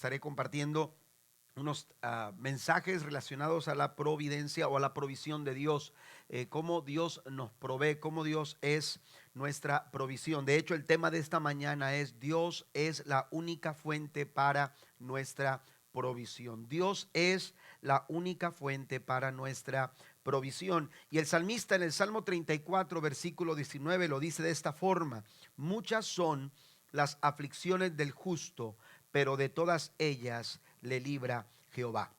Estaré compartiendo unos mensajes relacionados a la providencia o a la provisión de Dios, cómo Dios nos provee, cómo Dios es nuestra provisión. De hecho, el tema de esta mañana es: Dios es la única fuente para nuestra provisión. Dios es la única fuente para nuestra provisión. Y el salmista en el Salmo 34, versículo 19 lo dice de esta forma: muchas son las aflicciones del justo, pero de todas ellas le libra Jehová.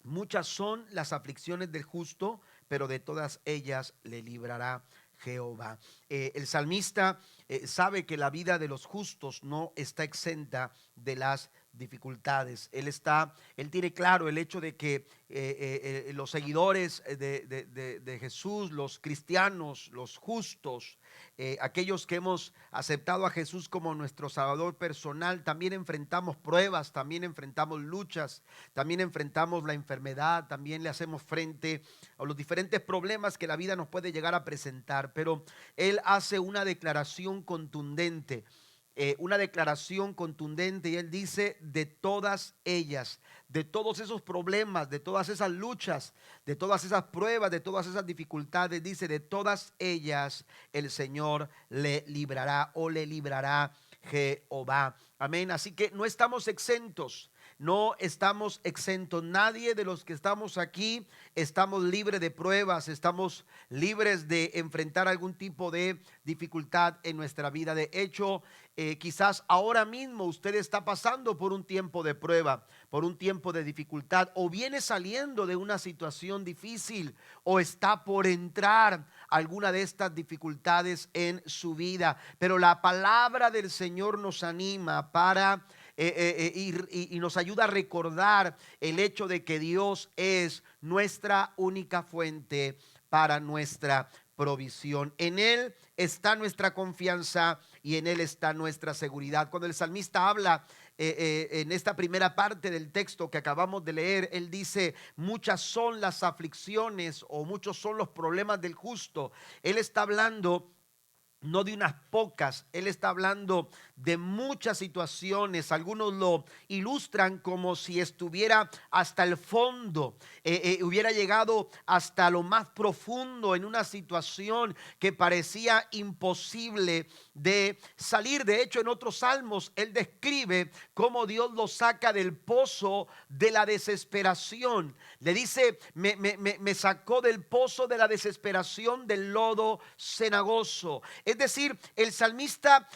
Muchas son las aflicciones del justo, pero de todas ellas le librará Jehová. El salmista sabe que la vida de los justos no está exenta de las dificultades. Él tiene claro el hecho de que los seguidores de Jesús, los cristianos, los justos, aquellos que hemos aceptado a Jesús como nuestro Salvador personal, también enfrentamos pruebas, también enfrentamos luchas, también enfrentamos la enfermedad, también le hacemos frente a los diferentes problemas que la vida nos puede llegar a presentar. Pero él hace una declaración contundente. Y él dice: de todas ellas, de todos esos problemas, de todas esas luchas, de todas esas pruebas, de todas esas dificultades, dice: de todas ellas el Señor le librará o le librará Jehová. Amén. Así que no estamos exentos. No estamos exentos. Nadie de los que estamos aquí estamos libres de pruebas, estamos libres de enfrentar algún tipo de dificultad en nuestra vida. De hecho, quizás ahora mismo usted está pasando por un tiempo de prueba, por un tiempo de dificultad, o viene saliendo de una situación difícil, o está por entrar alguna de estas dificultades en su vida. Pero la palabra del Señor nos anima para y nos ayuda a recordar el hecho de que Dios es nuestra única fuente para nuestra provisión. En Él está nuestra confianza y en Él está nuestra seguridad. Cuando el salmista habla en esta primera parte del texto que acabamos de leer, él dice: muchas son las aflicciones o muchos son los problemas del justo. Él está hablando no de unas pocas, él está hablando de muchas situaciones. Algunos lo ilustran como si estuviera hasta el fondo, hubiera llegado hasta lo más profundo en una situación que parecía imposible de salir. De hecho, en otros salmos él describe cómo Dios lo saca del pozo de la desesperación. Le dice: me sacó del pozo de la desesperación, del lodo cenagoso. Es decir, el salmista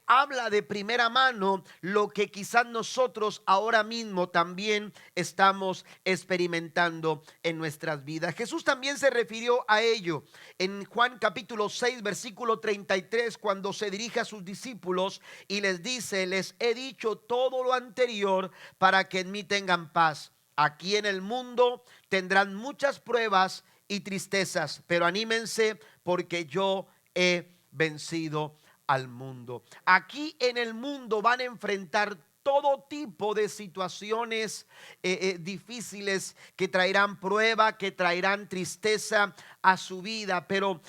habla de primera mano lo que quizás nosotros ahora mismo también estamos experimentando en nuestras vidas. Jesús también se refirió a ello en Juan capítulo 6, versículo 33, cuando se dirige a sus discípulos y les dice: les he dicho todo lo anterior para que en mí tengan paz. Aquí en el mundo tendrán muchas pruebas y tristezas, pero anímense, porque yo he vencido al mundo. Aquí en el mundo van a enfrentar todo tipo de situaciones difíciles que traerán prueba, que traerán tristeza a su vida, pero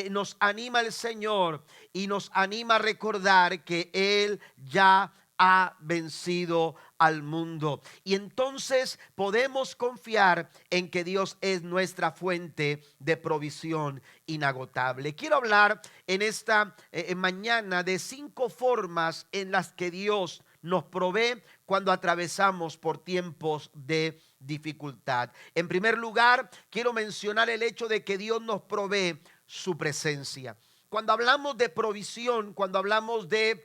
nos anima el Señor y nos anima a recordar que Él ya ha vencido al mundo. Y entonces podemos confiar en que Dios es nuestra fuente de provisión inagotable. Quiero hablar en esta mañana de 5 formas en las que Dios nos provee cuando atravesamos por tiempos de dificultad. En primer lugar, quiero mencionar el hecho de que Dios nos provee su presencia. Cuando hablamos de provisión, cuando hablamos de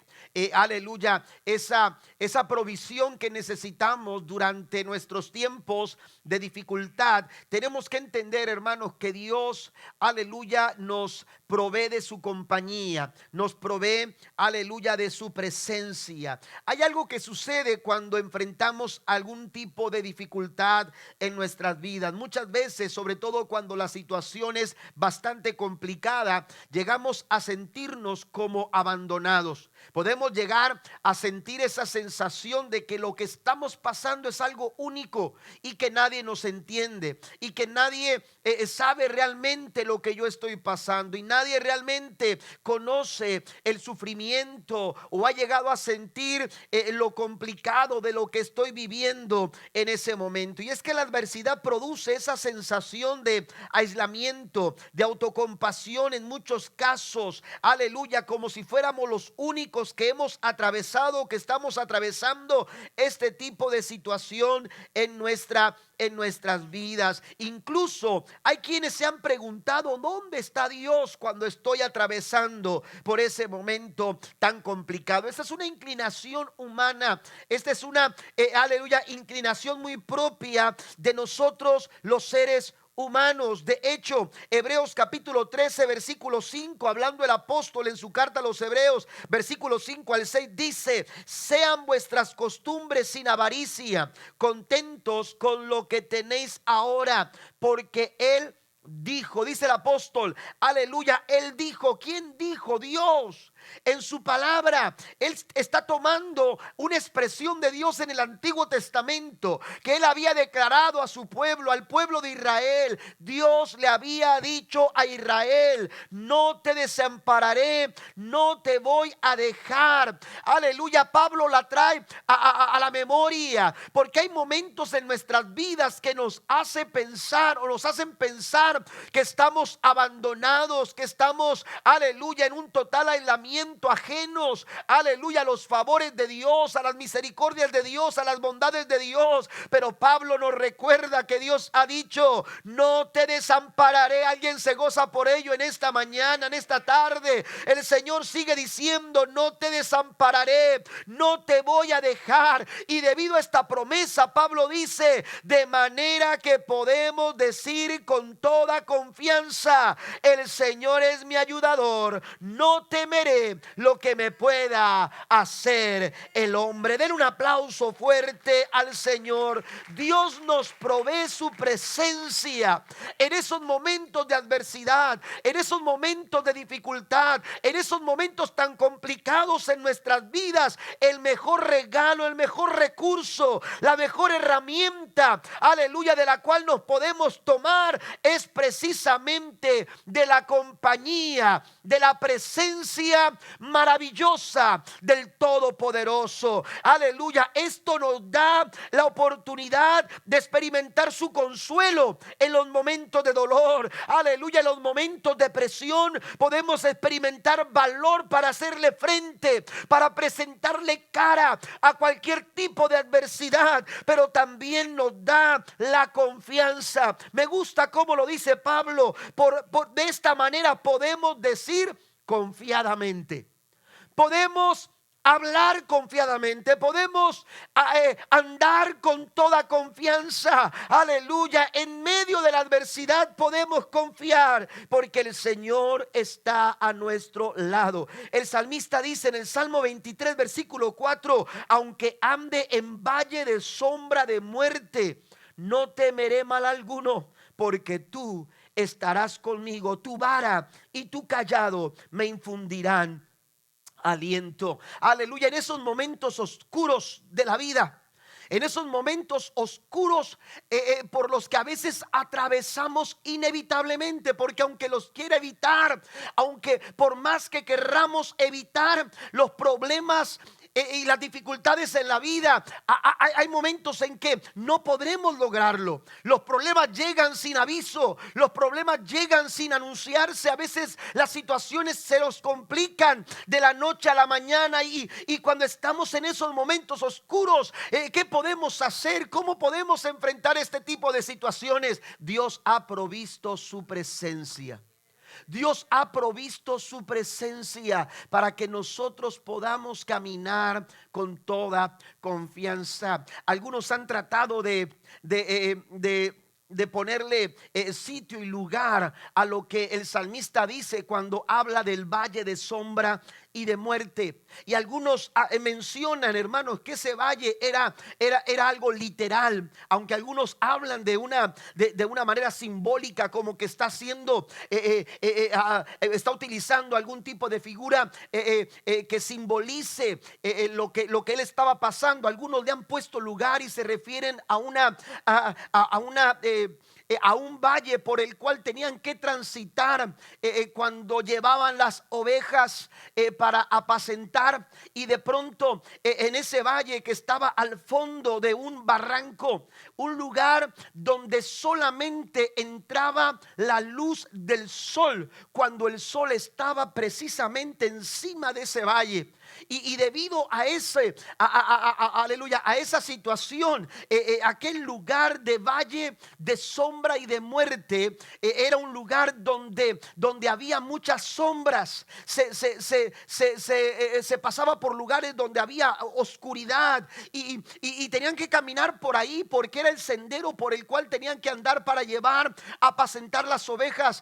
aleluya, esa provisión que necesitamos durante nuestros tiempos de dificultad, tenemos que entender, hermanos, que Dios, aleluya, nos provee de su compañía, nos provee, aleluya, de su presencia. Hay algo que sucede cuando enfrentamos algún tipo de dificultad en nuestras vidas. Muchas veces, sobre todo cuando la situación es bastante complicada, llegamos a sentirnos como abandonados. Podemos podemos llegar a sentir esa sensación de que lo que estamos pasando es algo único y que nadie nos entiende y que nadie sabe realmente lo que yo estoy pasando y nadie realmente conoce el sufrimiento o ha llegado a sentir lo complicado de lo que estoy viviendo en ese momento. Y es que la adversidad produce esa sensación de aislamiento, de autocompasión en muchos casos, aleluya, como si fuéramos los únicos que hemos atravesado, que estamos atravesando este tipo de situación en nuestras vidas. Incluso hay quienes se han preguntado: ¿dónde está Dios cuando estoy atravesando por ese momento tan complicado? Esta es una inclinación humana, esta es una, aleluya, inclinación muy propia de nosotros los seres humanos. De hecho, Hebreos capítulo 13 versículo 5, hablando el apóstol en su carta a los Hebreos, versículo 5 al 6, dice: sean vuestras costumbres sin avaricia, contentos con lo que tenéis ahora, porque Él dijo, dice el apóstol, aleluya, Él dijo. ¿Quién dijo? Dios. En su palabra, Él está tomando una expresión de Dios en el Antiguo Testamento que Él había declarado a su pueblo, al pueblo de Israel. Dios le había dicho a Israel: no te desampararé, no te voy a dejar. Aleluya. Pablo la trae a la memoria, porque hay momentos en nuestras vidas que nos hace pensar o nos hacen pensar que estamos abandonados, que estamos, aleluya, en un total aislamiento, ajenos, aleluya, a los favores de Dios, a las misericordias de Dios, a las bondades de Dios. Pero Pablo nos recuerda que Dios ha dicho: no te desampararé. Alguien se goza por ello en esta mañana, en esta tarde. El Señor sigue diciendo: no te desampararé, no te voy a dejar. Y debido a esta promesa, Pablo dice: de manera que podemos decir con toda confianza: el Señor es mi ayudador, no temeré lo que me pueda hacer el hombre. Den un aplauso fuerte al Señor. Dios nos provee su presencia en esos momentos de adversidad, en esos momentos de dificultad, en esos momentos tan complicados en nuestras vidas. El mejor regalo, el mejor recurso, la mejor herramienta, aleluya, de la cual nos podemos tomar es precisamente de la compañía, de la presencia maravillosa del Todopoderoso. Aleluya. Esto nos da la oportunidad de experimentar su consuelo en los momentos de dolor. Aleluya. En los momentos de presión podemos experimentar valor para hacerle frente, para presentarle cara a cualquier tipo de adversidad. Pero también nos da la confianza. Me gusta cómo lo dice Pablo. De esta manera podemos decir confiadamente, podemos hablar confiadamente, podemos andar con toda confianza. Aleluya. En medio de la adversidad podemos confiar, porque el Señor está a nuestro lado. El salmista dice en el Salmo 23 versículo 4: aunque ande en valle de sombra de muerte, no temeré mal alguno, porque tú estarás conmigo. Tu vara y tu cayado me infundirán aliento. Aleluya. En esos momentos oscuros de la vida, en esos momentos oscuros por los que a veces atravesamos inevitablemente, porque aunque los quiera evitar, aunque por más que querramos evitar los problemas y las dificultades en la vida, hay momentos en que no podremos lograrlo. Los problemas llegan sin aviso, los problemas llegan sin anunciarse. A veces las situaciones se nos complican de la noche a la mañana, y cuando estamos en esos momentos oscuros, ¿qué podemos hacer? ¿Cómo podemos enfrentar este tipo de situaciones? Dios ha provisto su presencia. Dios ha provisto su presencia para que nosotros podamos caminar con toda confianza. Algunos han tratado de ponerle sitio y lugar a lo que el salmista dice cuando habla del valle de sombra y de muerte. Y algunos mencionan, hermanos, que ese valle era algo literal, aunque algunos hablan de una manera simbólica, como que está haciendo, está utilizando algún tipo de figura que simbolice lo que él estaba pasando. Algunos le han puesto lugar y se refieren a un valle por el cual tenían que transitar cuando llevaban las ovejas para apacentar, y de pronto en ese valle que estaba al fondo de un barranco, un lugar donde solamente entraba la luz del sol cuando el sol estaba precisamente encima de ese valle. Y debido a aleluya, a esa situación, aquel lugar de valle de sombra y de muerte, era un lugar donde había muchas sombras. Se pasaba por lugares donde había oscuridad, y tenían que caminar por ahí porque era el sendero por el cual tenían que andar para llevar a apacentar las ovejas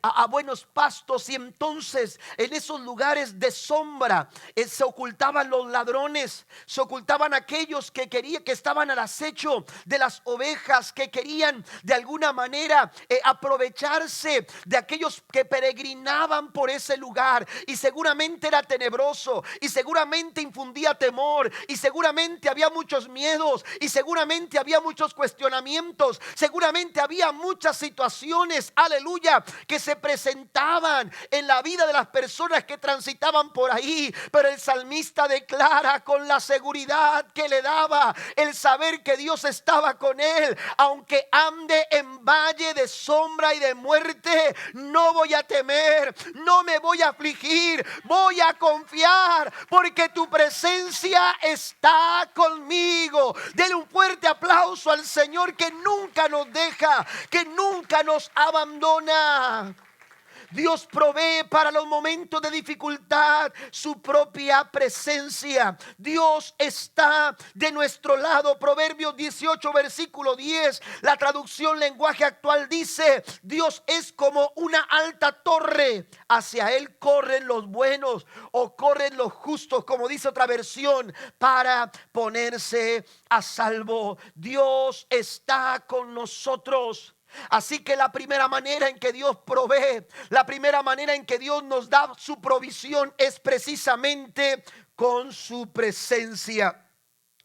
a buenos pastos. Y entonces en esos lugares de sombra se ocultaban los ladrones, se ocultaban aquellos que estaban al acecho de las ovejas, que querían de alguna manera aprovecharse de aquellos que peregrinaban por ese lugar. Y seguramente era tenebroso, y seguramente infundía temor, y seguramente había muchos miedos, y seguramente había muchos cuestionamientos, seguramente había muchas situaciones, aleluya, que se presentaban en la vida de las personas que transitaban por ahí. Pero el salmista declara con la seguridad que le daba el saber que Dios estaba con él: aunque ande en valle de sombra y de muerte, no voy a temer, no me voy a afligir, voy a confiar, porque tu presencia está conmigo. Denle un fuerte aplauso al Señor, que nunca nos deja, que nunca nos abandona. Dios provee para los momentos de dificultad su propia presencia. Dios está de nuestro lado. Proverbios 18, versículo 10, la traducción lenguaje actual dice: Dios es como una alta torre, hacia él corren los buenos, o corren los justos, como dice otra versión, para ponerse a salvo. Dios está con nosotros. Así que la primera manera en que Dios provee, la primera manera en que Dios nos da su provisión, es precisamente con su presencia.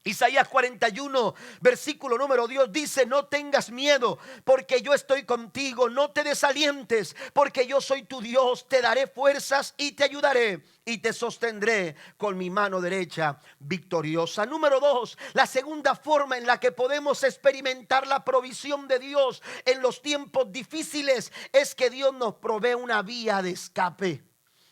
Isaías 41, versículo número 10 dice: no tengas miedo, porque yo estoy contigo. No te desalientes, porque yo soy tu Dios. Te daré fuerzas y te ayudaré, y te sostendré con mi mano derecha victoriosa. Número 2, la segunda forma en la que podemos experimentar la provisión de Dios en los tiempos difíciles es que Dios nos provee una vía de escape.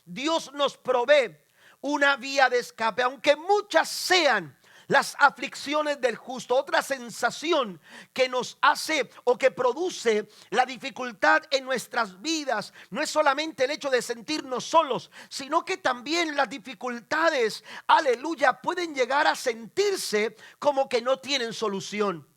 Dios nos provee una vía de escape, aunque muchas sean las aflicciones del justo. Otra sensación que nos hace o que produce la dificultad en nuestras vidas no es solamente el hecho de sentirnos solos, sino que también las dificultades, aleluya, pueden llegar a sentirse como que no tienen solución,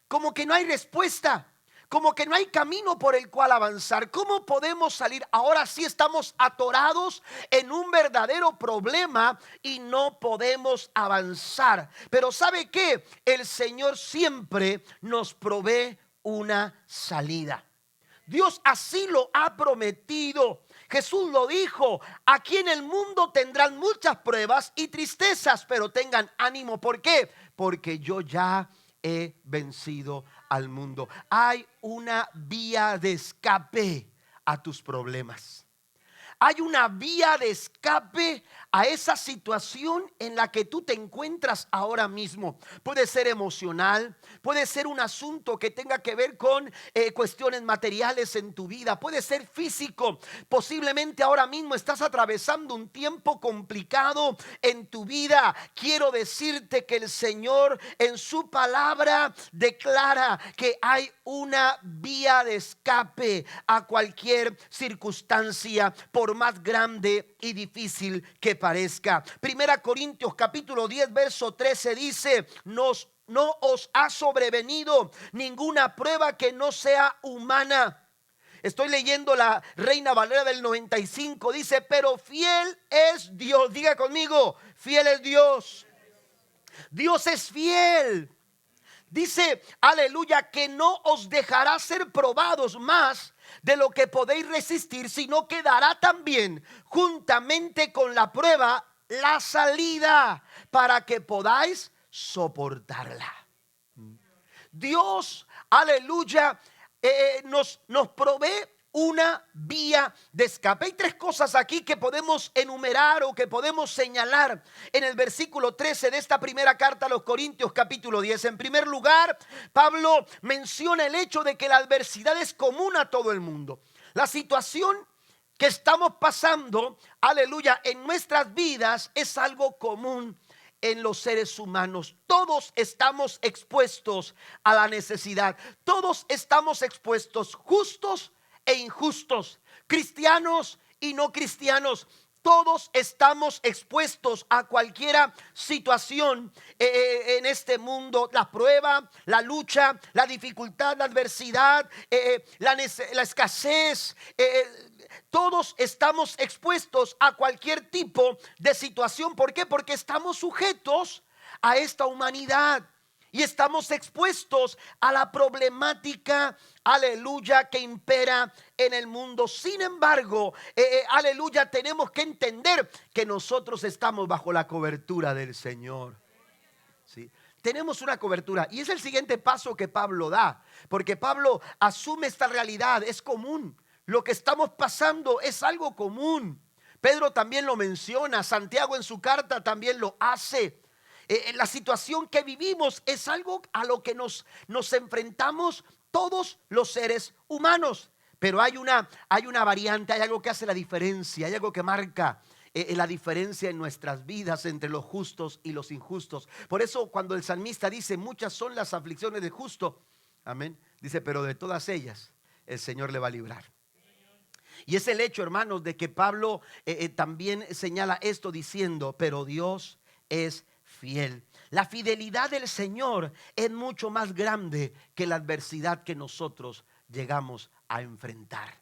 como que no hay respuesta, como que no hay camino por el cual avanzar. ¿Cómo podemos salir? Ahora sí estamos atorados en un verdadero problema y no podemos avanzar. Pero ¿sabe qué? El Señor siempre nos provee una salida. Dios así lo ha prometido. Jesús lo dijo: aquí en el mundo tendrán muchas pruebas y tristezas, pero tengan ánimo. ¿Por qué? Porque yo ya he vencido al mundo. Hay una vía de escape a tus problemas. Hay una vía de escape a esa situación en la que tú te encuentras ahora mismo. Puede ser emocional, puede ser un asunto que tenga que ver con cuestiones materiales en tu vida, puede ser físico. Posiblemente ahora mismo estás atravesando un tiempo complicado en tu vida. Quiero decirte que el Señor en su palabra declara que hay una vía de escape a cualquier circunstancia, por más grande y difícil que parezca. Primera Corintios capítulo 10 verso 13 dice: no os ha sobrevenido ninguna prueba que no sea humana. Estoy leyendo la Reina Valera del 95. Dice, pero fiel es Dios. Diga conmigo, fiel es Dios. Dios es fiel. Dice, aleluya, que no os dejará ser probados más de lo que podéis resistir, sino que dará también juntamente con la prueba la salida para que podáis soportarla. Dios, aleluya, nos provee una vía de escape. Hay tres cosas aquí que podemos enumerar o que podemos señalar en el versículo 13 de esta primera carta a los Corintios, capítulo 10. En primer lugar, Pablo menciona el hecho de que la adversidad es común a todo el mundo. La situación que estamos pasando, aleluya, en nuestras vidas es algo común en los seres humanos. Todos estamos expuestos a la necesidad. Todos estamos expuestos, justos e injustos, cristianos y no cristianos. Todos estamos expuestos a cualquier situación en este mundo. La prueba, la lucha, la dificultad, la adversidad, la escasez. Todos estamos expuestos a cualquier tipo de situación. ¿Por qué? Porque estamos sujetos a esta humanidad. Y estamos expuestos a la problemática, aleluya, que impera en el mundo. Sin embargo, aleluya, tenemos que entender que nosotros estamos bajo la cobertura del Señor. ¿Sí? Tenemos una cobertura y es el siguiente paso que Pablo da. Porque Pablo asume esta realidad, es común. Lo que estamos pasando es algo común. Pedro también lo menciona, Santiago en su carta también lo hace. La situación que vivimos es algo a lo que nos enfrentamos todos los seres humanos. Pero hay una variante, hay algo que hace la diferencia, hay algo que marca la diferencia en nuestras vidas entre los justos y los injustos. Por eso cuando el salmista dice, muchas son las aflicciones del justo, amén, dice, pero de todas ellas el Señor le va a librar. Y es el hecho, hermanos, de que Pablo también señala esto diciendo, pero Dios es fiel. La fidelidad del Señor es mucho más grande que la adversidad que nosotros llegamos a enfrentar.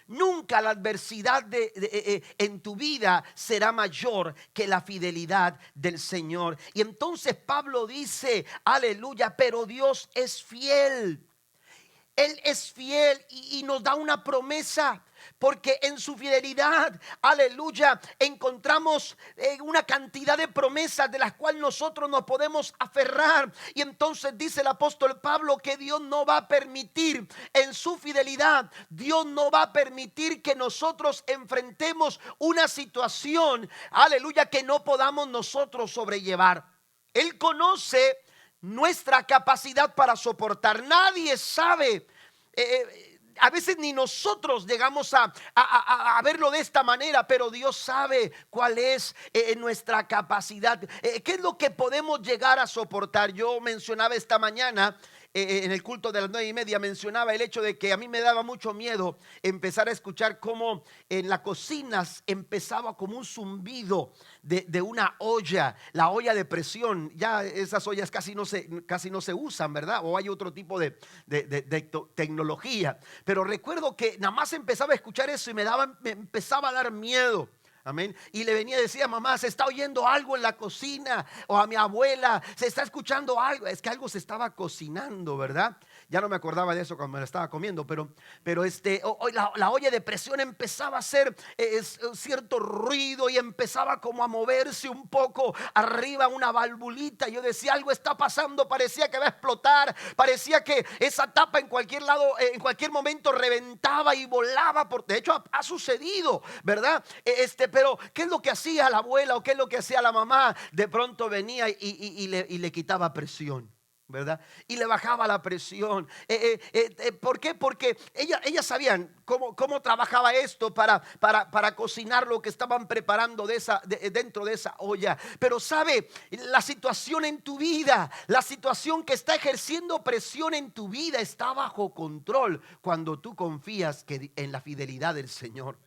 Nunca la adversidad en tu vida será mayor que la fidelidad del Señor. Y entonces Pablo dice, aleluya, pero Dios es fiel. Él es fiel y nos da una promesa. Porque en su fidelidad, aleluya, encontramos una cantidad de promesas de las cuales nosotros nos podemos aferrar. Y entonces dice el apóstol Pablo que Dios no va a permitir, en su fidelidad, Dios no va a permitir que nosotros enfrentemos una situación, aleluya, que no podamos nosotros sobrellevar. Él conoce nuestra capacidad para soportar. Nadie sabe. A veces ni nosotros llegamos a verlo de esta manera, pero Dios sabe cuál es nuestra capacidad. ¿Qué es lo que podemos llegar a soportar? Yo mencionaba esta mañana en el culto de las 9:30, mencionaba el hecho de que a mí me daba mucho miedo empezar a escuchar cómo en las cocinas empezaba como un zumbido de una olla, la olla de presión. Ya esas ollas casi no se usan, ¿verdad? O hay otro tipo de tecnología. Pero recuerdo que nada más empezaba a escuchar eso y me empezaba a dar miedo. Amén. Y le venía y decía, mamá, se está oyendo algo en la cocina. O a mi abuela, se está escuchando algo. Es que algo se estaba cocinando, ¿verdad? Ya no me acordaba de eso cuando me la estaba comiendo. Pero la olla de presión empezaba a hacer cierto ruido y empezaba como a moverse un poco arriba una valvulita. Yo decía, algo está pasando, parecía que va a explotar. Parecía que esa tapa en cualquier lado, en cualquier momento reventaba y volaba. De hecho ha sucedido, ¿verdad? Pero ¿qué es lo que hacía la abuela o qué es lo que hacía la mamá? De pronto venía y le quitaba presión, ¿verdad? Y le bajaba la presión. ¿Por qué? Porque ellas sabían cómo trabajaba esto para cocinar lo que estaban preparando dentro de esa olla. Pero sabe, la situación en tu vida, la situación que está ejerciendo presión en tu vida está bajo control cuando tú confías en la fidelidad del Señor.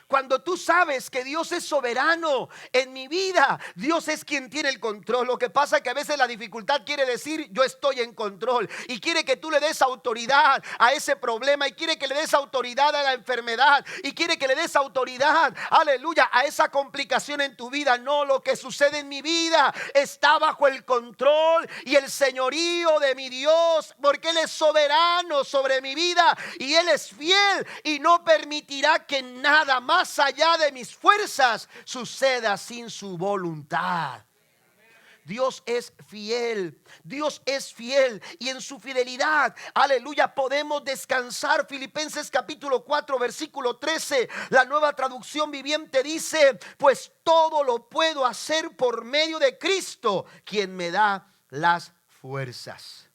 Cuando tú sabes que Dios es soberano en mi vida, Dios es quien tiene el control. Lo que pasa es que a veces la dificultad quiere decir yo estoy en control y quiere que tú le des autoridad a ese problema y quiere que le des autoridad a la enfermedad y quiere que le des autoridad, aleluya, a esa complicación en tu vida. No, lo que sucede en mi vida está bajo el control y el señorío de mi Dios, porque Él es soberano sobre mi vida y Él es fiel y no permitirá que nada más allá de mis fuerzas suceda sin su voluntad. Dios es fiel, Dios es fiel y en su fidelidad, aleluya, podemos descansar. Filipenses capítulo 4 versículo 13, la Nueva Traducción Viviente dice: pues todo lo puedo hacer por medio de Cristo, quien me da las fuerzas.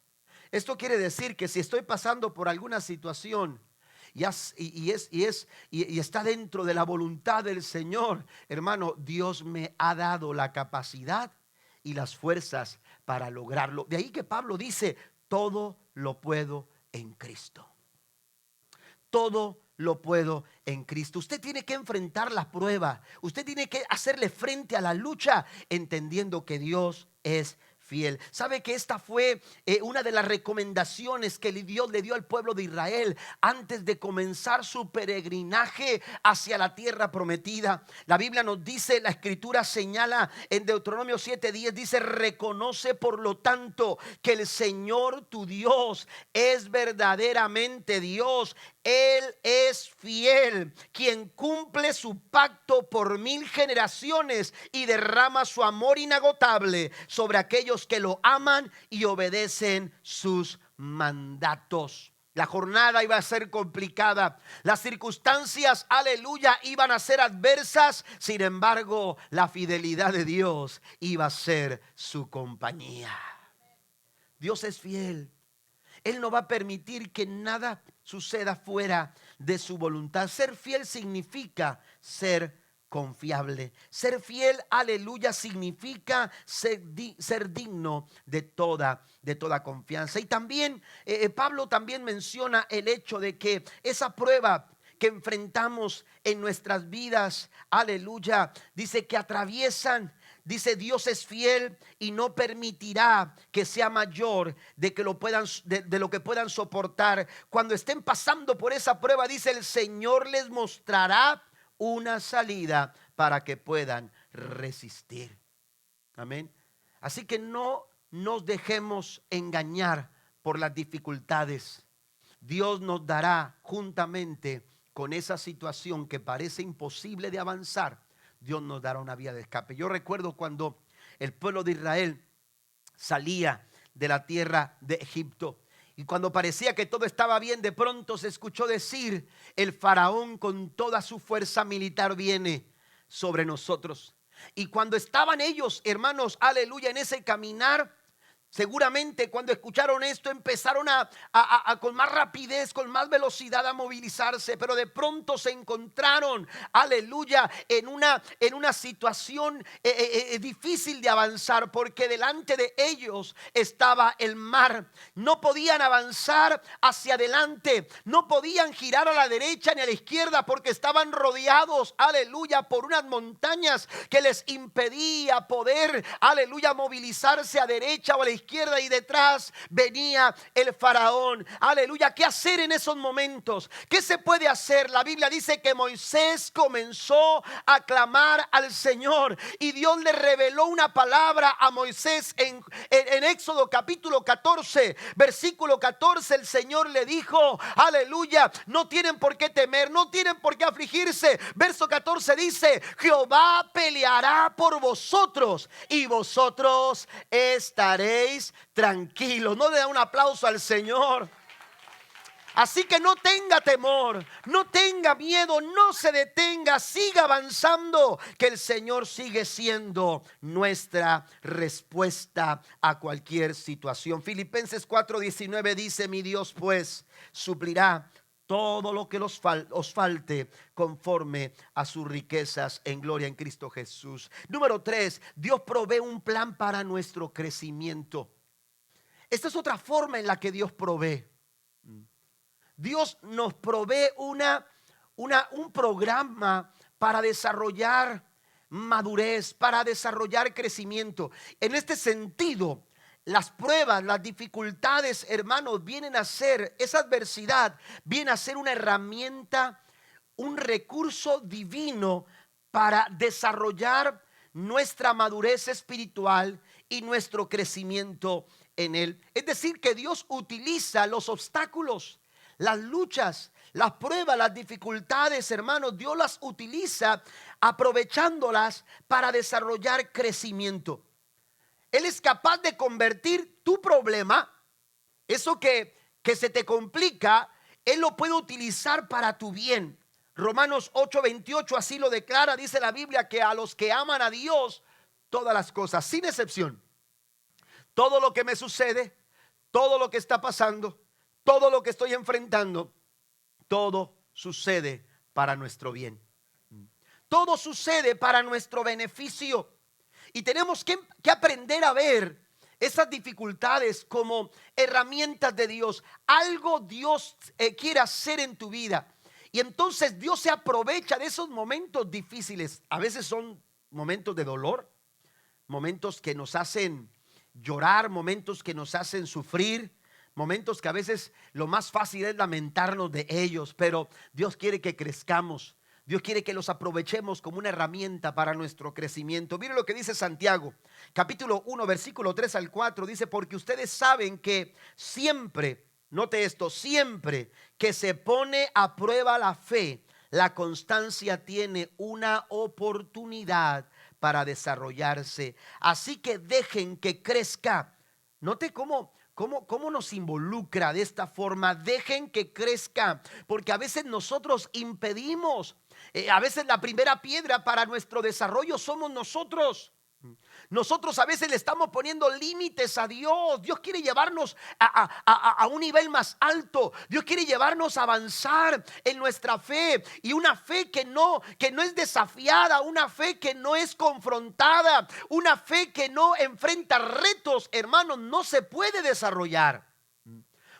Esto quiere decir que si estoy pasando por alguna situación y está dentro de la voluntad del Señor, hermano, Dios me ha dado la capacidad y las fuerzas para lograrlo. De ahí que Pablo dice: todo lo puedo en Cristo. Todo lo puedo en Cristo. Usted tiene que enfrentar la prueba. Usted tiene que hacerle frente a la lucha, entendiendo que Dios es fiel. ¿Sabe que esta fue una de las recomendaciones que Dios le dio al pueblo de Israel antes de comenzar su peregrinaje hacia la tierra prometida? La Biblia nos dice, la Escritura señala en Deuteronomio 7:10, dice: reconoce por lo tanto que el Señor tu Dios es verdaderamente Dios. Él es fiel, quien cumple su pacto por 1000 generaciones y derrama su amor inagotable sobre aquellos que lo aman y obedecen sus mandatos. La jornada iba a ser complicada, las circunstancias, aleluya, iban a ser adversas. Sin embargo, la fidelidad de Dios iba a ser su compañía. Dios es fiel. Él no va a permitir que nada suceda fuera de su voluntad. Ser fiel significa ser confiable. Ser fiel, aleluya, significa ser digno de toda confianza. Y también Pablo también menciona el hecho de que esa prueba que enfrentamos en nuestras vidas, aleluya, dice que atraviesan. Dice: Dios es fiel y no permitirá que sea mayor de lo que puedan soportar. Cuando estén pasando por esa prueba, dice: el Señor les mostrará una salida para que puedan resistir. Amén. Así que no nos dejemos engañar por las dificultades. Dios nos dará, juntamente con esa situación que parece imposible de avanzar, Dios nos dará una vía de escape. Yo recuerdo cuando el pueblo de Israel salía de la tierra de Egipto y cuando parecía que todo estaba bien, de pronto se escuchó decir: el faraón con toda su fuerza militar viene sobre nosotros. Y cuando estaban ellos, hermanos, aleluya, en ese caminar, seguramente cuando escucharon esto empezaron a con más rapidez, con más velocidad a movilizarse, pero de pronto se encontraron, aleluya, en una situación difícil de avanzar, porque delante de ellos estaba el mar. No podían avanzar hacia adelante, no podían girar a la derecha ni a la izquierda, porque estaban rodeados, aleluya, por unas montañas que les impedía poder, aleluya, movilizarse a derecha o a la izquierda, y detrás venía el faraón. Aleluya, ¿qué hacer en esos momentos? ¿Qué se puede hacer? La Biblia dice que Moisés comenzó a clamar al Señor y Dios le reveló una palabra a Moisés en Éxodo capítulo 14 versículo 14. El Señor le dijo, aleluya, no tienen por qué temer, no tienen por qué afligirse. Verso 14 dice: Jehová peleará por vosotros y vosotros estaréis tranquilos. ¿No le da un aplauso al Señor? Así que no tenga temor, no tenga miedo, no se detenga, siga avanzando, que el Señor sigue siendo nuestra respuesta a cualquier situación. Filipenses 4:19 dice: mi Dios pues suplirá todo lo que os falte conforme a sus riquezas en gloria en Cristo Jesús. Número 3, Dios provee un plan para nuestro crecimiento. Esta es otra forma en la que Dios provee. Dios nos provee un programa, para desarrollar madurez, para desarrollar crecimiento. En este sentido, las pruebas, las dificultades, hermanos, vienen a ser, esa adversidad viene a ser una herramienta, un recurso divino para desarrollar nuestra madurez espiritual y nuestro crecimiento en Él. Es decir, que Dios utiliza los obstáculos, las luchas, las pruebas, las dificultades, hermanos, Dios las utiliza aprovechándolas para desarrollar crecimiento. Él es capaz de convertir tu problema, eso que se te complica, Él lo puede utilizar para tu bien. Romanos 8:28 así lo declara, dice la Biblia, que a los que aman a Dios, todas las cosas, sin excepción, todo lo que me sucede, todo lo que está pasando, todo lo que estoy enfrentando, todo sucede para nuestro bien. Todo sucede para nuestro beneficio. Y tenemos que aprender a ver esas dificultades como herramientas de Dios. Algo Dios quiere hacer en tu vida. Y entonces Dios se aprovecha de esos momentos difíciles. A veces son momentos de dolor, momentos que nos hacen llorar, momentos que nos hacen sufrir, momentos que a veces lo más fácil es lamentarnos de ellos. Pero Dios quiere que crezcamos. Dios quiere que los aprovechemos como una herramienta para nuestro crecimiento. Mire lo que dice Santiago, capítulo 1, versículo 3 al 4. Dice, porque ustedes saben que siempre, note esto, siempre que se pone a prueba la fe, la constancia tiene una oportunidad para desarrollarse. Así que dejen que crezca. Note cómo nos involucra de esta forma. Dejen que crezca, porque a veces nosotros impedimos. A veces la primera piedra para nuestro desarrollo somos nosotros. Nosotros a veces le estamos poniendo límites a Dios. Dios quiere llevarnos a un nivel más alto. Dios quiere llevarnos a avanzar en nuestra fe. Y una fe que no es desafiada, una fe que no es confrontada, una fe que no enfrenta retos, hermanos, no se puede desarrollar.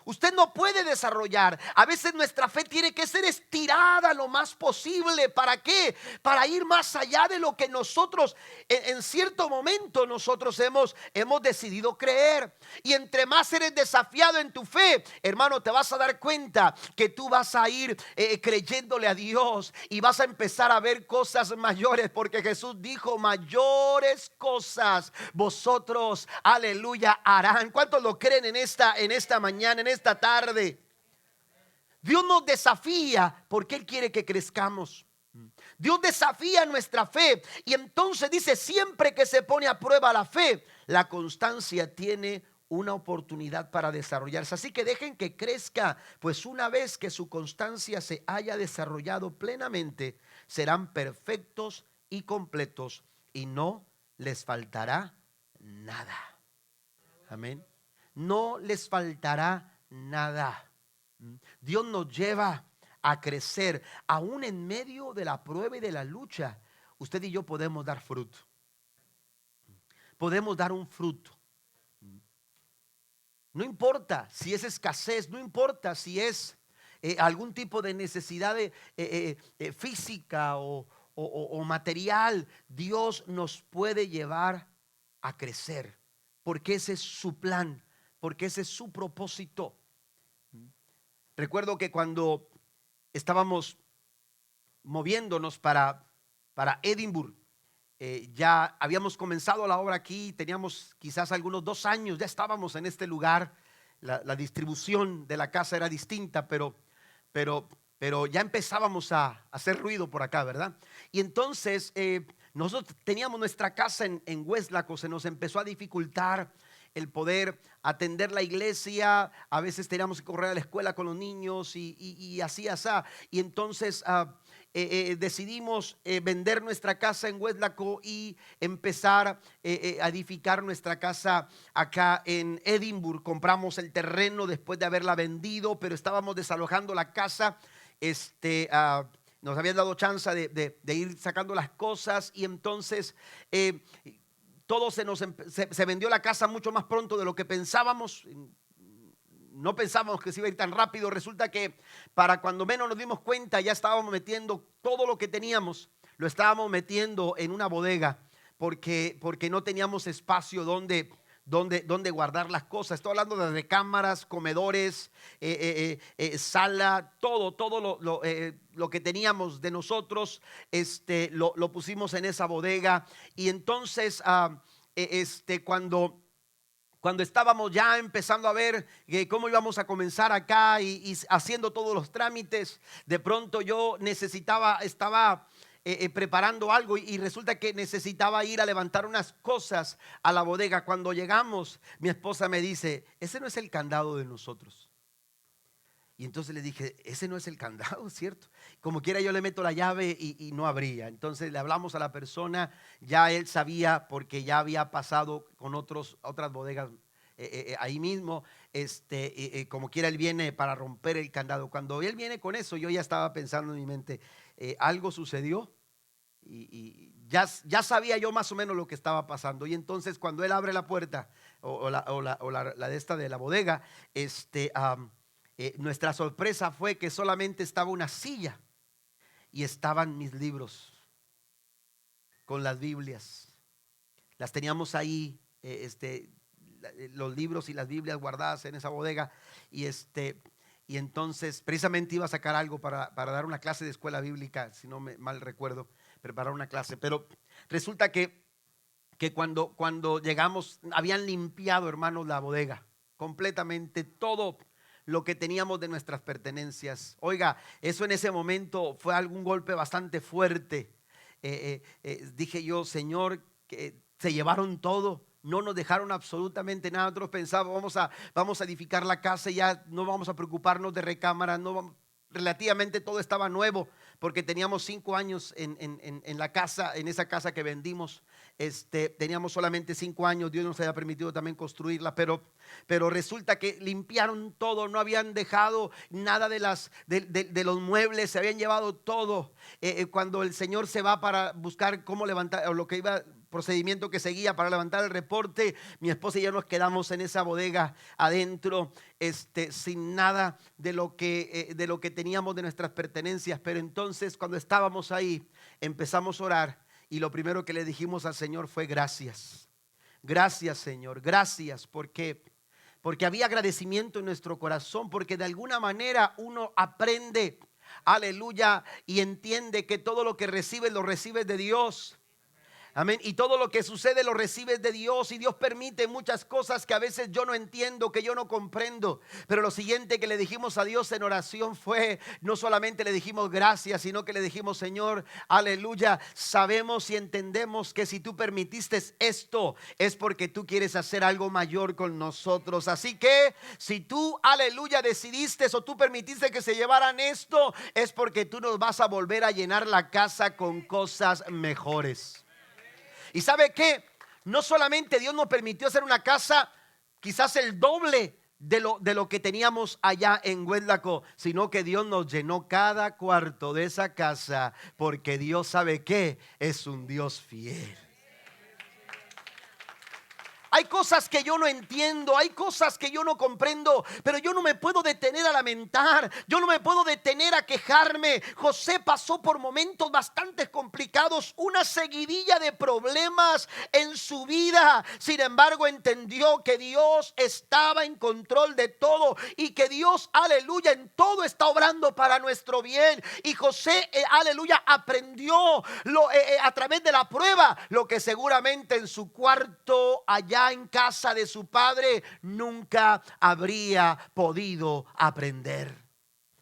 Usted no puede desarrollar. A veces nuestra fe tiene que ser estirada lo más posible. ¿Para qué? Para ir más allá de lo que nosotros en cierto momento nosotros hemos decidido creer. Y entre más eres desafiado en tu fe, hermano, te vas a dar cuenta que tú vas a ir creyéndole a Dios y vas a empezar a ver cosas mayores, porque Jesús dijo, mayores cosas vosotros, aleluya, harán. ¿Cuántos lo creen en esta mañana, en esta tarde? Dios nos desafía porque Él quiere que crezcamos. Dios desafía nuestra fe. Y entonces dice, siempre que se pone a prueba la fe, la constancia tiene una oportunidad para desarrollarse. Así que dejen que crezca, pues una vez que su constancia se haya desarrollado plenamente, serán perfectos y completos y no les faltará nada. Amén. No les faltará nada. Dios nos lleva a crecer aún en medio de la prueba y de la lucha. Usted y yo podemos dar fruto. Podemos dar un fruto. No importa si es escasez, no importa si es algún tipo de necesidad física o material. Dios nos puede llevar a crecer, porque ese es su plan, porque ese es su propósito. Recuerdo que cuando estábamos moviéndonos para Edimburgo, ya habíamos comenzado la obra aquí, teníamos quizás algunos 2 años, ya estábamos en este lugar. La distribución de la casa era distinta, pero ya empezábamos a hacer ruido por acá, ¿verdad? Y entonces nosotros teníamos nuestra casa en Westlaco. Se nos empezó a dificultar el poder atender la iglesia. A veces teníamos que correr a la escuela con los niños y así. Y entonces decidimos vender nuestra casa en Westlaco y empezar a edificar nuestra casa acá en Edimburgo. Compramos el terreno después de haberla vendido, pero estábamos desalojando la casa. Nos habían dado chance de ir sacando las cosas, y entonces todo se vendió la casa mucho más pronto de lo que pensábamos. No pensábamos que se iba a ir tan rápido. Resulta que para cuando menos nos dimos cuenta, ya estábamos metiendo todo lo que teníamos, lo estábamos metiendo en una bodega porque no teníamos espacio donde guardar las cosas. Estoy hablando de recámaras, comedores, sala, todo lo que teníamos de nosotros, lo pusimos en esa bodega. Y entonces cuando estábamos ya empezando a ver cómo íbamos a comenzar acá y haciendo todos los trámites, de pronto yo estaba preparando algo y resulta que necesitaba ir a levantar unas cosas a la bodega. Cuando llegamos, mi esposa me dice: ese no es el candado de nosotros. Y entonces le dije: ese no es el candado, ¿cierto? Como quiera yo le meto la llave y no abría. Entonces le hablamos a la persona, ya él sabía porque ya había pasado con otras bodegas ahí mismo. Como quiera él viene para romper el candado. Cuando él viene con eso, yo ya estaba pensando en mi mente, algo sucedió y ya sabía yo más o menos lo que estaba pasando. Y entonces cuando él abre la puerta la de esta de la bodega, nuestra sorpresa fue que solamente estaba una silla y estaban mis libros con las Biblias. Las teníamos ahí, los libros y las Biblias guardadas en esa bodega. Y entonces precisamente iba a sacar algo para dar una clase de escuela bíblica, si no me mal recuerdo, preparar una clase. Pero resulta que cuando llegamos habían limpiado, hermanos, la bodega completamente, todo lo que teníamos de nuestras pertenencias. Oiga, eso en ese momento fue algún golpe bastante fuerte. Dije yo: Señor, que se llevaron todo, no nos dejaron absolutamente nada. Nosotros pensábamos vamos a edificar la casa y ya no vamos a preocuparnos de recámaras, relativamente todo estaba nuevo, porque teníamos 5 años en la casa, en esa casa que vendimos. Teníamos solamente 5 años, Dios nos había permitido también construirla, pero resulta que limpiaron todo, no habían dejado nada de los muebles, se habían llevado todo. Cuando el Señor se va para buscar cómo levantar, o lo que iba, procedimiento que seguía para levantar el reporte, mi esposa y yo nos quedamos en esa bodega adentro, sin nada de lo que teníamos de nuestras pertenencias. Pero entonces cuando estábamos ahí empezamos a orar y lo primero que le dijimos al Señor fue: gracias, gracias, Señor, gracias, porque había agradecimiento en nuestro corazón, porque de alguna manera uno aprende, aleluya, y entiende que todo lo que recibes lo recibes de Dios. Amén. Y todo lo que sucede lo recibes de Dios. Y Dios permite muchas cosas que a veces yo no entiendo, que yo no comprendo. Pero lo siguiente que le dijimos a Dios en oración fue, no solamente le dijimos gracias, sino que le dijimos: Señor, aleluya, sabemos y entendemos que si tú permitiste esto es porque tú quieres hacer algo mayor con nosotros. Así que si tú, aleluya, decidiste o tú permitiste que se llevaran esto, es porque tú nos vas a volver a llenar la casa con cosas mejores. Y ¿sabe qué? No solamente Dios nos permitió hacer una casa quizás el doble de lo que teníamos allá en Huetlaco, sino que Dios nos llenó cada cuarto de esa casa, porque Dios, ¿sabe qué? Es un Dios fiel. Hay cosas que yo no entiendo, hay cosas que yo no comprendo, pero yo no me puedo detener a lamentar, yo no me puedo detener a quejarme. José pasó por momentos bastante complicados, una seguidilla de problemas en su vida. Sin embargo, entendió que Dios estaba en control de todo y que Dios, aleluya, en todo está obrando para nuestro bien. Y José, aleluya, aprendió a través de la prueba lo que seguramente en su cuarto allá en casa de su padre nunca habría podido aprender.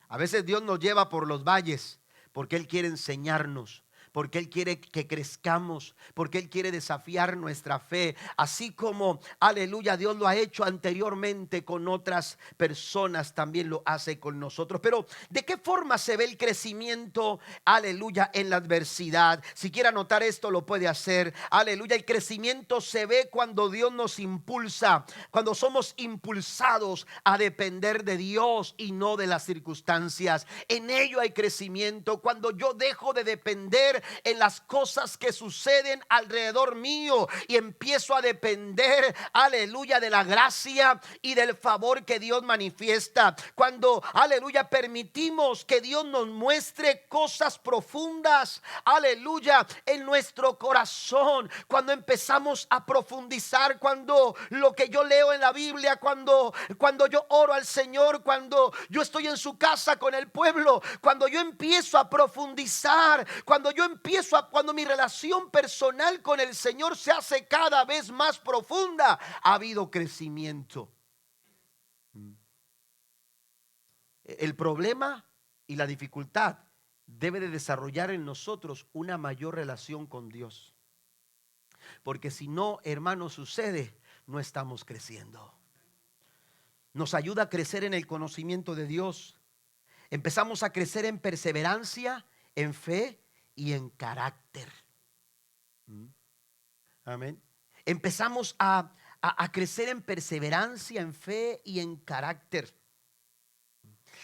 A veces Dios nos lleva por los valles porque Él quiere enseñarnos, porque Él quiere que crezcamos, porque Él quiere desafiar nuestra fe, así como, aleluya, Dios lo ha hecho anteriormente con otras personas, también lo hace con nosotros. Pero ¿de qué forma se ve el crecimiento, aleluya, en la adversidad? Si quiere anotar esto, lo puede hacer. Aleluya, el crecimiento se ve cuando Dios nos impulsa, cuando somos impulsados a depender de Dios y no de las circunstancias. En ello hay crecimiento. Cuando yo dejo de depender en las cosas que suceden alrededor mío y empiezo a depender, aleluya, de la gracia y del favor que Dios manifiesta. Cuando, aleluya, permitimos que Dios nos muestre cosas profundas, aleluya, en nuestro corazón, cuando empezamos a profundizar, cuando lo que yo leo en la Biblia, cuando yo oro al Señor, cuando yo estoy en su casa con el pueblo, cuando yo empiezo a profundizar, cuando mi relación personal con el Señor se hace cada vez más profunda, ha habido crecimiento. El problema y la dificultad debe de desarrollar en nosotros una mayor relación con Dios. Porque si no, hermano, sucede, no estamos creciendo. Nos ayuda a crecer en el conocimiento de Dios. Empezamos a crecer en perseverancia, en fe y en carácter. Amén. Empezamos a crecer en perseverancia, en fe y en carácter.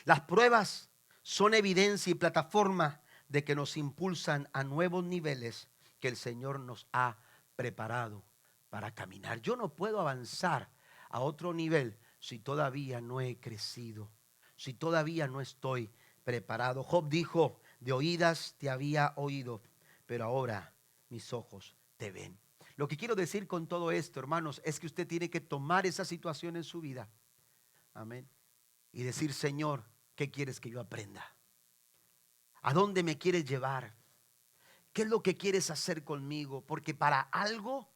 Las pruebas son evidencia y plataforma de que nos impulsan a nuevos niveles que el Señor nos ha preparado para caminar. Yo no puedo avanzar a otro nivel si todavía no he crecido, si todavía no estoy preparado. Job dijo: de oídas te había oído, pero ahora mis ojos te ven. Lo que quiero decir con todo esto, hermanos, es que usted tiene que tomar esa situación en su vida, amén, y decir: Señor, ¿qué quieres que yo aprenda? ¿A dónde me quieres llevar? ¿Qué es lo que quieres hacer conmigo? Porque para algo,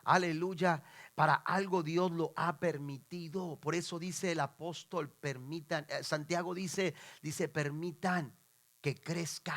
aleluya, para algo Dios lo ha permitido. Por eso dice el apóstol, permitan, Santiago dice, permitan que crezca,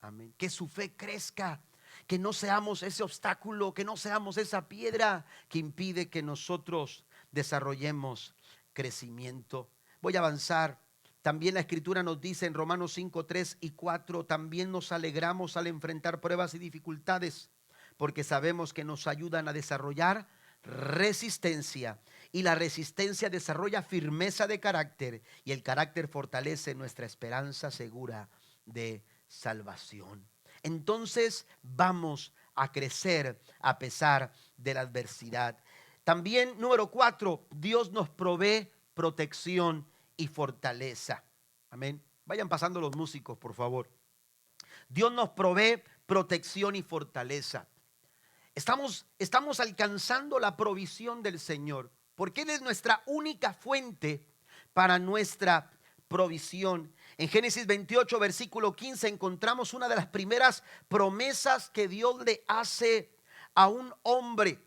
amén, que su fe crezca, que no seamos ese obstáculo, que no seamos esa piedra que impide que nosotros desarrollemos crecimiento. Voy a avanzar. También la Escritura nos dice en Romanos 5, 3 y 4, también nos alegramos al enfrentar pruebas y dificultades, porque sabemos que nos ayudan a desarrollar resistencia, y la resistencia desarrolla firmeza de carácter, y el carácter fortalece nuestra esperanza segura de salvación. Entonces vamos a crecer a pesar de la adversidad. También, número 4, Dios nos provee protección y fortaleza. Amén. Vayan pasando los músicos, por favor. Dios nos provee protección y fortaleza. Estamos alcanzando la provisión del Señor, porque Él es nuestra única fuente para nuestra provisión. En Génesis 28, versículo 15, encontramos una de las primeras promesas que Dios le hace a un hombre.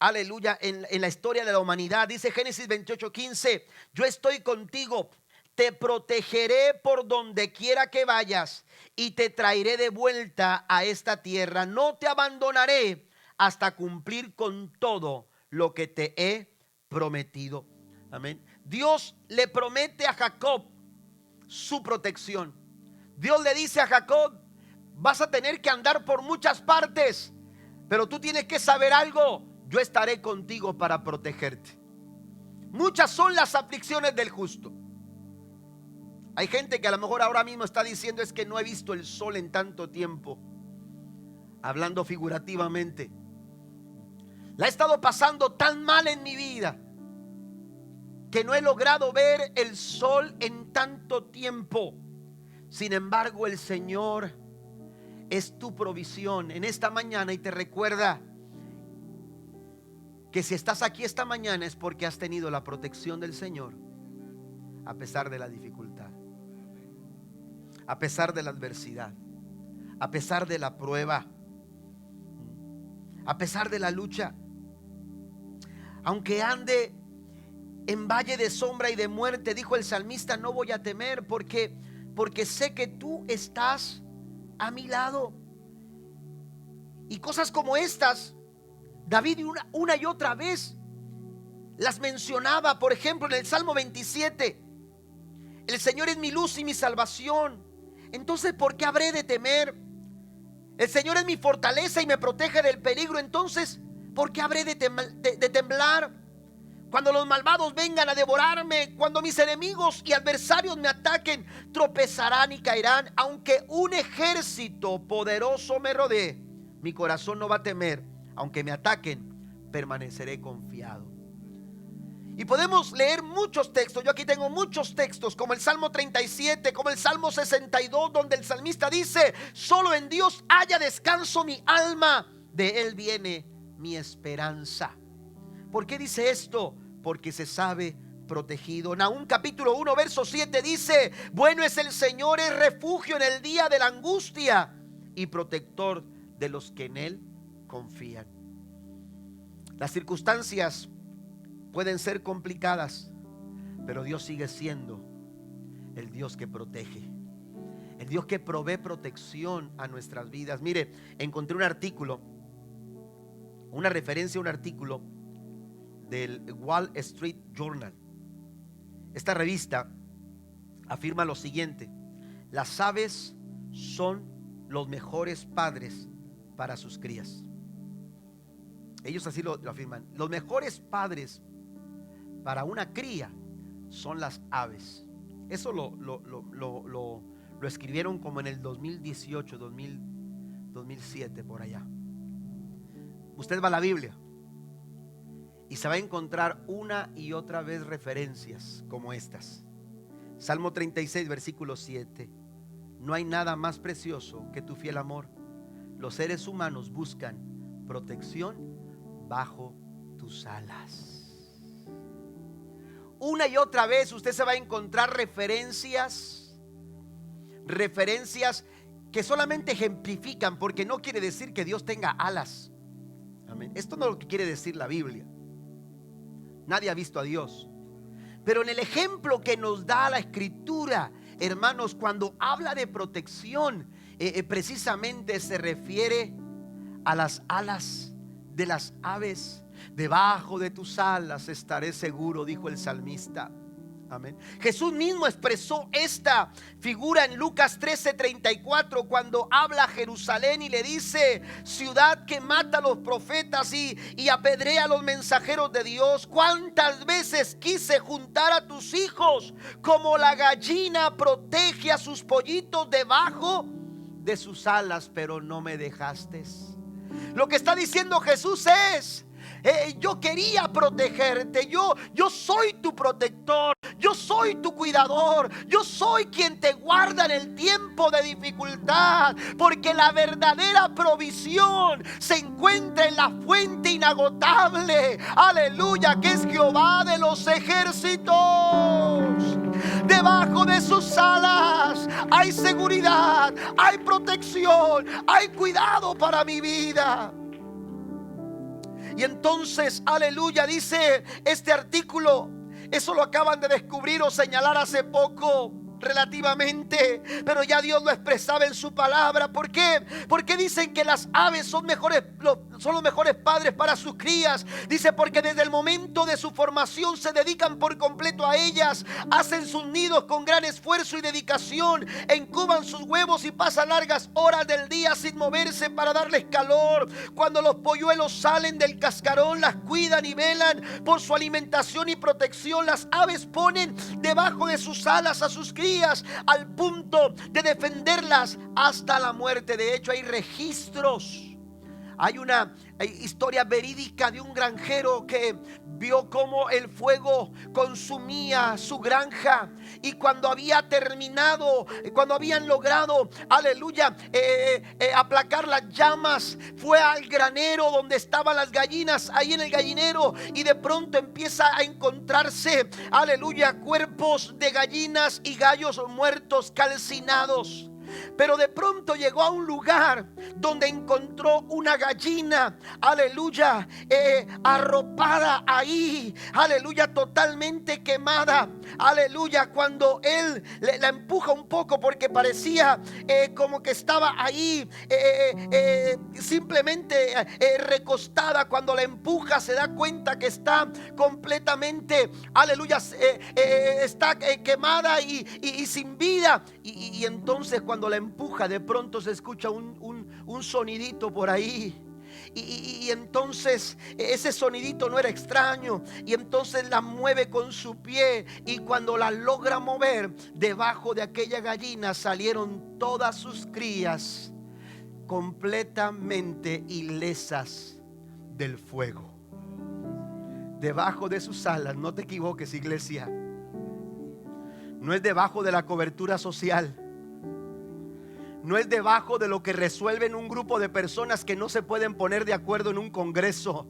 Aleluya, en la historia de la humanidad. Dice Génesis 28, 15: yo estoy contigo, te protegeré por donde quiera que vayas y te traeré de vuelta a esta tierra. No te abandonaré hasta cumplir con todo lo que te he prometido. Amén. Dios le promete a Jacob su protección. Dios le dice a Jacob: vas a tener que andar por muchas partes, pero tú tienes que saber algo: yo estaré contigo para protegerte. Muchas son las aflicciones del justo. Hay gente que a lo mejor ahora mismo está diciendo: es que no he visto el sol en tanto tiempo, hablando figurativamente. La he estado pasando tan mal en mi vida que no he logrado ver el sol en tanto tiempo. Sin embargo, el Señor es tu provisión en esta mañana y te recuerda que si estás aquí esta mañana es porque has tenido la protección del Señor a pesar de la dificultad, a pesar de la adversidad, a pesar de la prueba, a pesar de la lucha. Aunque ande en valle de sombra y de muerte, dijo el salmista, no voy a temer porque sé que tú estás a mi lado. Y cosas como estas David una y otra vez las mencionaba. Por ejemplo, en el Salmo 27, el Señor es mi luz y mi salvación, entonces ¿por qué habré de temer? El Señor es mi fortaleza y me protege del peligro, entonces ¿por qué habré de temblar? cuando los malvados vengan a devorarme, cuando mis enemigos y adversarios me ataquen, tropezarán y caerán. Aunque un ejército poderoso me rodee, mi corazón no va a temer. Aunque me ataquen, permaneceré confiado. Y podemos leer muchos textos. Yo aquí tengo muchos textos, como el Salmo 37, como el Salmo 62, donde el salmista dice: solo en Dios haya descanso mi alma, de Él viene mi esperanza. ¿Por qué dice esto? Porque se sabe protegido. Nahum capítulo 1 verso 7 dice: bueno es el Señor, es refugio en el día de la angustia y protector de los que en Él confían. Las circunstancias pueden ser complicadas, pero Dios sigue siendo el Dios que protege, el Dios que provee protección a nuestras vidas. Mire, encontré un artículo, una referencia a un artículo del Wall Street Journal. Esta revista afirma lo siguiente: las aves son los mejores padres para sus crías. Ellos así lo afirman. Los mejores padres para una cría son las aves. Eso lo escribieron como en el 2018, 2007, por allá. Usted va a la Biblia y se va a encontrar una y otra vez referencias como estas. Salmo 36, versículo 7. No hay nada más precioso que tu fiel amor. Los seres humanos buscan protección bajo tus alas. Una y otra vez usted se va a encontrar referencias que solamente ejemplifican, porque no quiere decir que Dios tenga alas. Amén. Esto no es lo que quiere decir la Biblia. Nadie ha visto a Dios. Pero en el ejemplo que nos da la Escritura, hermanos, cuando habla de protección, precisamente se refiere a las alas de las aves. Debajo de tus alas estaré seguro, dijo el salmista. Amén. Jesús mismo expresó esta figura en Lucas 13:34, cuando habla a Jerusalén y le dice: ciudad que mata a los profetas y apedrea a los mensajeros de Dios, cuántas veces quise juntar a tus hijos como la gallina protege a sus pollitos debajo de sus alas, pero no me dejaste. Lo que está diciendo Jesús es: yo quería protegerte, yo soy tu protector, yo soy tu cuidador, yo soy quien te guarda en el tiempo de dificultad, porque la verdadera provisión se encuentra en la fuente inagotable, aleluya, que es Jehová de los ejércitos. Debajo de sus alas hay seguridad, hay protección, hay cuidado para mi vida. Y entonces, aleluya, dice este artículo, eso lo acaban de descubrir o señalar hace poco relativamente, pero ya Dios lo expresaba en su palabra. ¿Por qué? Porque dicen que las aves son los mejores padres para sus crías. Dice: porque desde el momento de su formación se dedican por completo a ellas, hacen sus nidos con gran esfuerzo y dedicación, incuban sus huevos y pasan largas horas del día sin moverse para darles calor. Cuando los polluelos salen del cascarón, las cuidan y velan por su alimentación y protección. Las aves ponen debajo de sus alas a sus crías al punto de defenderlas hasta la muerte. De hecho, hay registros. Hay una historia verídica de un granjero que vio cómo el fuego consumía su granja, y cuando había terminado, cuando habían logrado, aleluya, aplacar las llamas, fue al granero donde estaban las gallinas, ahí en el gallinero, y de pronto empieza a encontrarse, aleluya, cuerpos de gallinas y gallos muertos, calcinados. Pero de pronto llegó a un lugar donde encontró una gallina, aleluya, arropada ahí, aleluya, totalmente quemada, aleluya. Cuando él la empuja un poco, porque parecía como que estaba ahí simplemente recostada, cuando la empuja se da cuenta que está completamente, aleluya, está quemada y sin vida. Y entonces cuando la empuja, de pronto se escucha un sonidito por ahí, y entonces ese sonidito no era extraño, y entonces la mueve con su pie, y cuando la logra mover, debajo de aquella gallina salieron todas sus crías completamente ilesas del fuego. Debajo de sus alas, no te equivoques, iglesia, no es debajo de la cobertura social, no es debajo de lo que resuelven un grupo de personas que no se pueden poner de acuerdo en un congreso.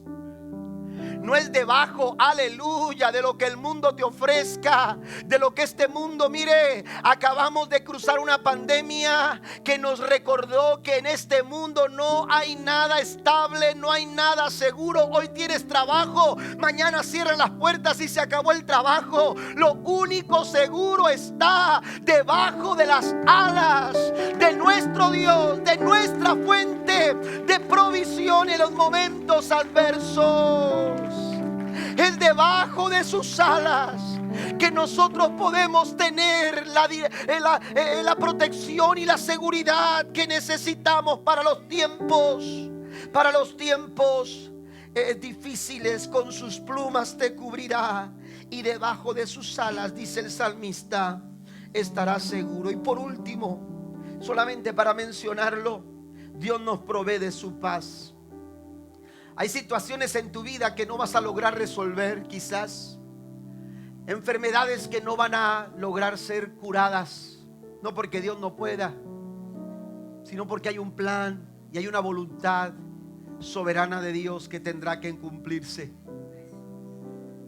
No es debajo, aleluya, de lo que el mundo te ofrezca, de lo que este mundo, mire, acabamos de cruzar una pandemia que nos recordó que en este mundo no hay nada estable, no hay nada seguro. Hoy tienes trabajo, mañana cierran las puertas y se acabó el trabajo. Lo único seguro está debajo de las alas de nuestro Dios, de nuestra fuente de provisión en los momentos adversos. Es debajo de sus alas que nosotros podemos tener la protección y la seguridad que necesitamos para los tiempos difíciles. Con sus plumas te cubrirá y debajo de sus alas, dice el salmista, estarás seguro. Y por último, solamente para mencionarlo, Dios nos provee de su paz. Hay situaciones en tu vida que no vas a lograr resolver, quizás enfermedades que no van a lograr ser curadas, no porque Dios no pueda, sino porque hay un plan y hay una voluntad soberana de Dios que tendrá que cumplirse.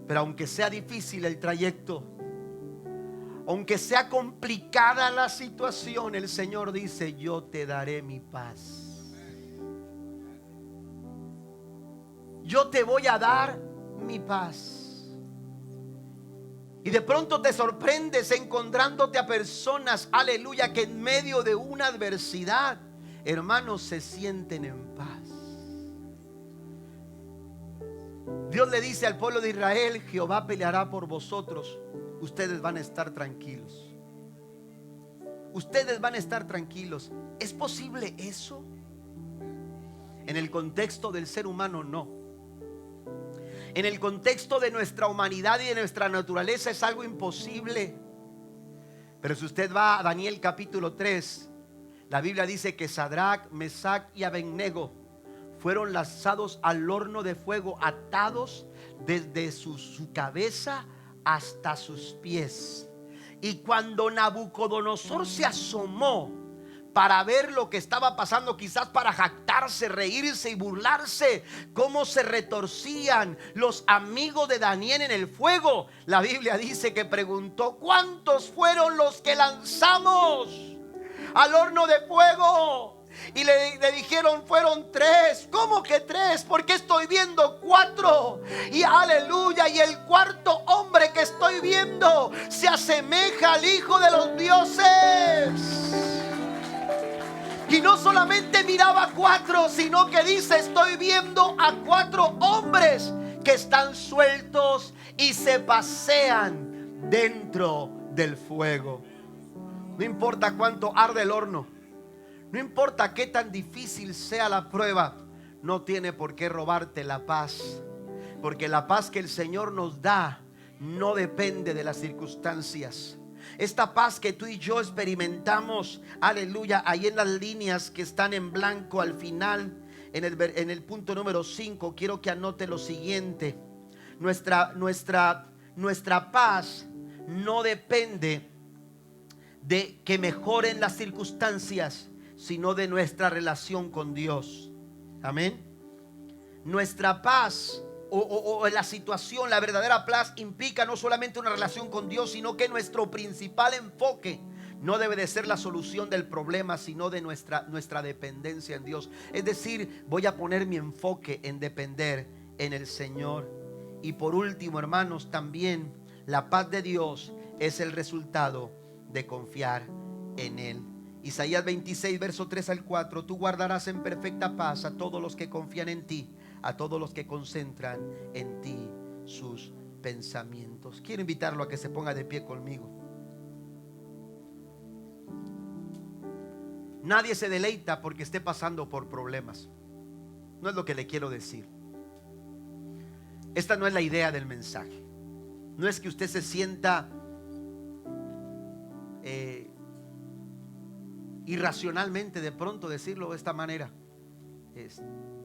Pero aunque sea difícil el trayecto, aunque sea complicada la situación, el Señor dice: yo te daré mi paz. Yo te voy a dar mi paz. Y de pronto te sorprendes encontrándote a personas, aleluya, que en medio de una adversidad, hermanos, se sienten en paz. Dios le dice al pueblo de Israel: Jehová peleará por vosotros. Ustedes van a estar tranquilos. Ustedes van a estar tranquilos. ¿Es posible eso? En el contexto del ser humano, no. En el contexto de nuestra humanidad y de nuestra naturaleza es algo imposible. Pero si usted va a Daniel capítulo 3, la Biblia dice que Sadrach, Mesach y Abednego fueron lanzados al horno de fuego, atados desde su cabeza hasta sus pies. Y cuando Nabucodonosor se asomó para ver lo que estaba pasando, quizás para jactarse, reírse y burlarse, cómo se retorcían los amigos de Daniel en el fuego, la Biblia dice que preguntó: ¿cuántos fueron los que lanzamos al horno de fuego? Y le dijeron: fueron 3. ¿Cómo que 3? Porque estoy viendo 4. Y aleluya, y el cuarto hombre que estoy viendo se asemeja al Hijo de los dioses. Y no solamente miraba 4, sino que dice: estoy viendo a 4 hombres que están sueltos y se pasean dentro del fuego. No importa cuánto arde el horno, no importa qué tan difícil sea la prueba, no tiene por qué robarte la paz. Porque la paz que el Señor nos da no depende de las circunstancias. Esta paz que tú y yo experimentamos, aleluya, ahí en las líneas que están en blanco al final, en el punto número 5, quiero que anote lo siguiente: nuestra paz no depende de que mejoren las circunstancias, sino de nuestra relación con Dios. Amén. Nuestra paz o la situación, la verdadera paz, implica no solamente una relación con Dios, sino que nuestro principal enfoque no debe de ser la solución del problema, sino de nuestra dependencia en Dios. Es decir, voy a poner mi enfoque en depender en el Señor. Y por último, hermanos, también la paz de Dios es el resultado de confiar en Él. Isaías 26, verso 3 al 4: tú guardarás en perfecta paz a todos los que confían en ti, a todos los que concentran en ti sus pensamientos. Quiero invitarlo a que se ponga de pie conmigo. Nadie se deleita porque esté pasando por problemas. No es lo que le quiero decir. Esta no es la idea del mensaje. No es que usted se sienta irracionalmente, de pronto decirlo de esta manera,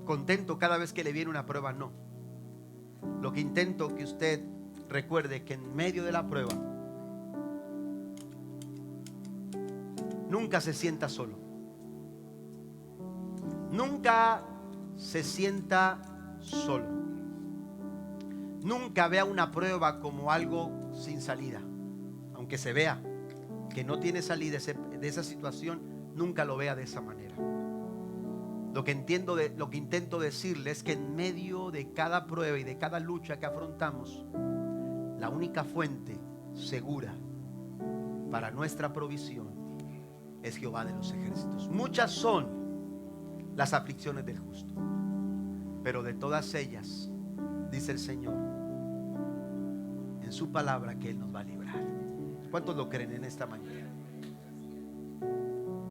contento cada vez que le viene una prueba. No. Lo que intento que usted recuerde que en medio de la prueba nunca se sienta solo. Nunca se sienta solo. Nunca vea una prueba como algo sin salida. Aunque se vea que no tiene salida de esa situación, nunca lo vea de esa manera. Lo que intento decirle es que en medio de cada prueba y de cada lucha que afrontamos, la única fuente segura para nuestra provisión es Jehová de los ejércitos. Muchas son las aflicciones del justo, pero de todas ellas dice el Señor en su palabra que Él nos va a librar. ¿Cuántos lo creen en esta mañana?